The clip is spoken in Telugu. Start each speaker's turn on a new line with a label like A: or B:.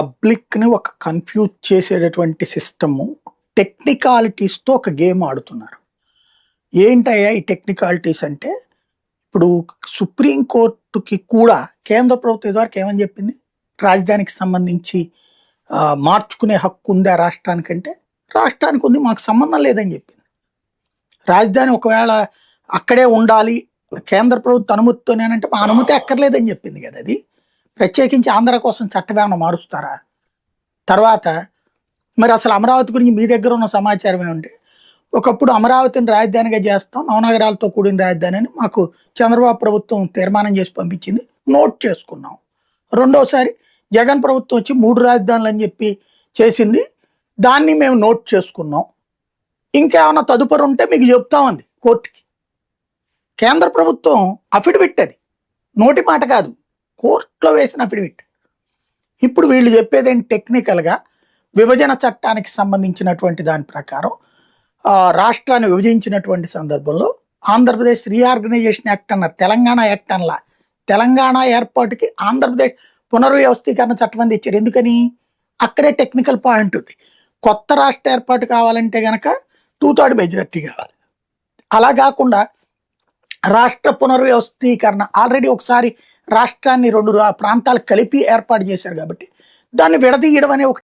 A: పబ్లిక్‌ని ఒక కన్‌ఫ్యూజ్ చేసేటటువంటి సిస్టము టెక్నికాలిటీస్‌తో ఒక గేమ్ ఆడుతున్నారు. ఏంటయ్యా ఈ టెక్నికాలిటీస్ అంటే, ఇప్పుడు సుప్రీం కోర్ట్‌కి కూడా కేంద్ర ప్రభుత్వం ఇదివరకు ఏమని చెప్పింది? రాజధానికి సంబంధించి మార్చుకునే హక్కు ఉందా రాష్ట్రానికంటే? రాష్ట్రానికి ఉంది, మాకు సంబంధం లేదని చెప్పింది. రాజధాని ఒకవేళ అక్కడే ఉండాలి, కేంద్ర ప్రభుత్వ అనుమతితోనేనంటే మా అనుమతి అక్కర్లేదని చెప్పింది కదా అది. ప్రత్యేకించి ఆంధ్ర కోసం చట్టం ఏమైనా మారుస్తారా? తర్వాత మరి అసలు అమరావతి గురించి మీ దగ్గర ఉన్న సమాచారం ఏమంటే, ఒకప్పుడు అమరావతిని రాజధానిగా చేస్తాం, నవనగరాలతో కూడిన రాజధాని అని మాకు చంద్రబాబు ప్రభుత్వం తీర్మానం చేసి పంపించింది, నోట్ చేసుకున్నాం. రెండోసారి జగన్ ప్రభుత్వం వచ్చి 3 రాజధానులు అని చెప్పి చేసింది, దాన్ని మేము నోట్ చేసుకున్నాం. ఇంకేమైనా తదుపరి ఉంటే మీకు చెప్తామంది కోర్టుకి. కేంద్ర ప్రభుత్వం అఫిడవిట్, అది నోటి మాట కాదు, కోర్టులో వేసిన అఫిడవిట్. ఇప్పుడు వీళ్ళు చెప్పేదేంటి? టెక్నికల్గా విభజన చట్టానికి సంబంధించినటువంటి దాని ప్రకారం రాష్ట్రాన్ని విభజించినటువంటి సందర్భంలో ఆంధ్రప్రదేశ్ రీఆర్గనైజేషన్ యాక్ట్ అన్నారు, తెలంగాణ యాక్ట్ అనలా. తెలంగాణ ఏర్పాటుకి ఆంధ్రప్రదేశ్ పునర్వ్యవస్థీకరణ చట్టం అని తెచ్చారు. ఎందుకని? అక్కడే టెక్నికల్ పాయింట్ ఉంది. కొత్త రాష్ట్ర ఏర్పాటు కావాలంటే గనక 2/3 మెజారిటీ కావాలి. అలా కాకుండా రాష్ట్ర పునర్వ్యవస్థీకరణ ఆల్రెడీ ఒకసారి రాష్ట్రాన్ని 2 ప్రాంతాలు కలిపి ఏర్పాటు చేశారు కాబట్టి దాన్ని విడదీయడం అనే ఒక